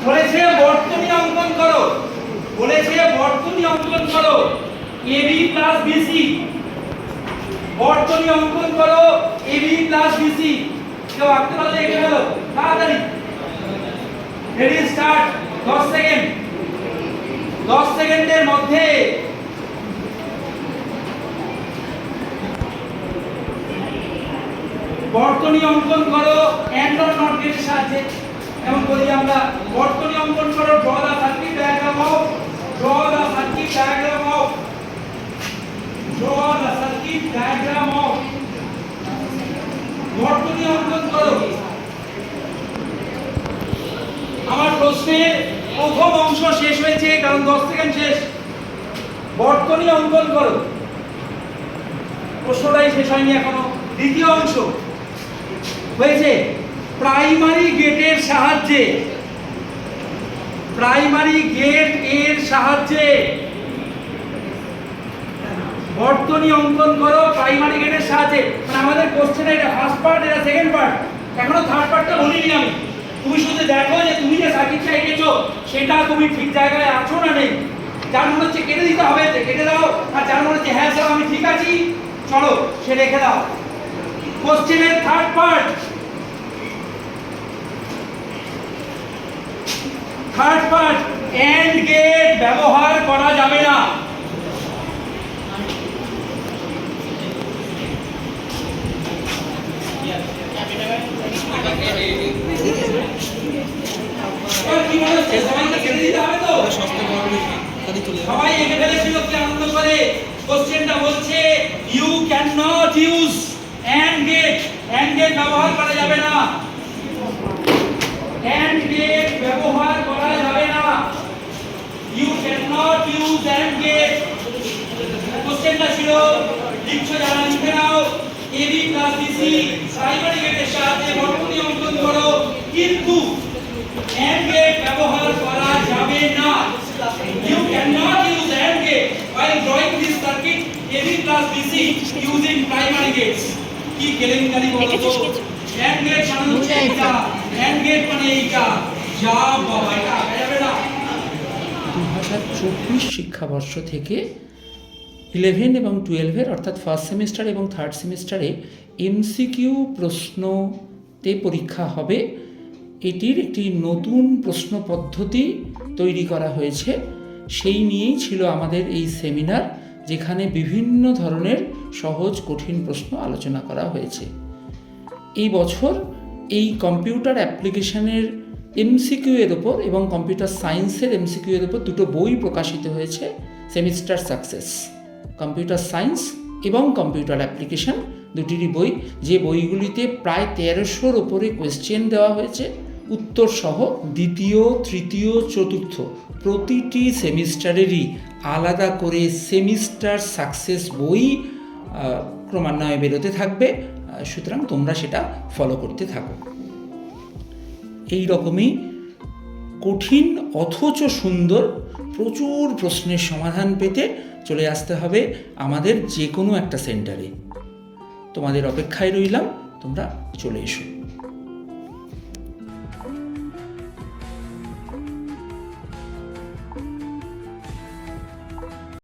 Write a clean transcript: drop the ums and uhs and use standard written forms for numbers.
বলেছে বর্তনী অঙ্কন করো, বলেছে বর্তনী অঙ্কন করো AB প্লাস BC, বর্তনী অঙ্কন করো AB প্লাস BC। কেউ আঁকতে পারলে এঁকে ফেলো তাড়াতাড়ি। Ready start. 10 সেকেন্ড, 10 সেকেন্ডের মধ্যে বর্তনী অঙ্কন করো এন্ড অর নট এর সাহায্যে। যেমন বলি আমরা বর্তনী অঙ্কন করো, draw the circuit diagram of, draw the circuit diagram of, draw the circuit diagram of, বর্তনী অঙ্কন করো। আমার প্রশ্নের প্রথম অংশ শেষ হয়েছে কারণ 10 সেকেন্ড শেষ। বর্তনী অঙ্কন করো, প্রশ্নটাই শেষ হয়নি এখনো। দ্বিতীয় অংশ হয়েছে প্রাইমারি গেটের সাহায্যে, প্রাইমারি গেট এর সাহায্যে বর্তনী অঙ্কন করো প্রাইমারি গেটের সাহায্যে। মানে আমাদের কোশ্চেন এটা ফার্স্ট পার্ট, এটা সেকেন্ড পার্ট, এখনো থার্ড পার্টটা বলিনি আমি। তুমি শুধু দেখো যে তুমি যে সার্কিটটা এঁকেছো সেটা তুমি ঠিক জায়গায় আছো না নেই। যার মনে হচ্ছে কেটে দিতে হবে কেটে দাও, আর যার মনে হচ্ছে হ্যাঁ স্যার আমি ঠিক আছি চলো সে রেখে দাও। কোশ্চেনের third part, third part and gate ব্যবহার করা যাবে না। কি মনে হচ্ছে সবাইকে কেটে দিতে হবে তো? সবাই এঁকে ফেলেছিল কি আনন্দ করে। কোশ্চেনটা বলছে you can not use and gate, and gate ব্যবহার করা যাবে না, এন্ড গেট ব্যবহার করা যাবে না। You can not use and gate. কোশ্চেনটা ছিল লিখছো যারা লিখে নাও AB প্লাস BC প্রাইমারি গেটের সাহায্যে বর্তনী অঙ্কন করো, কিন্তু এন্ড গেট ব্যবহার করা যাবে না। You cannot use AND gate while drawing this circuit AB plus BC using primary gates. কি কেলেঙ্কারি বলো তো? AND gate মানে হচ্ছে এইটা, AND gate মানে এইটা। যা বাবা এটা যাবে না। 2024 শিক্ষাবর্ষ থেকে 11 এবং 12 এর অর্থাৎ ফার্স্ট সেমিস্টার এবং থার্ড সেমিস্টারে MCQ প্রশ্নতে পরীক্ষা হবে। এটির একটি নতুন প্রশ্ন পদ্ধতি তৈরি করা হয়েছে, সেই নিয়েই ছিল আমাদের এই সেমিনার, যেখানে বিভিন্ন ধরনের সহজ কঠিন প্রশ্ন আলোচনা করা হয়েছে। এই বছর এই কম্পিউটার অ্যাপ্লিকেশনের MCQ এর ওপর এবং কম্পিউটার সায়েন্সের MCQ এর ওপর দুটো বই প্রকাশিত হয়েছে, সেমিস্টার সাকসেস, কম্পিউটার সায়েন্স এবং কম্পিউটার অ্যাপ্লিকেশন দুটিরই বই, যে বইগুলিতে প্রায় 1300-র ওপরে কোয়েশ্চেন দেওয়া হয়েছে উত্তর সহ। দ্বিতীয়, তৃতীয়, চতুর্থ প্রতিটি সেমিস্টারেরই আলাদা করে সেমিস্টার সাকসেস বই ক্রমান্বয়ে বেরোতে থাকবে, সুতরাং তোমরা সেটা ফলো করতে থাকো। এই রকমই কঠিন অথচ সুন্দর প্রচুর প্রশ্নের সমাধান পেতে চলে আসতে হবে আমাদের যে কোনো একটা সেন্টারে। তোমাদের অপেক্ষায় রইলাম, তোমরা চলে এসো।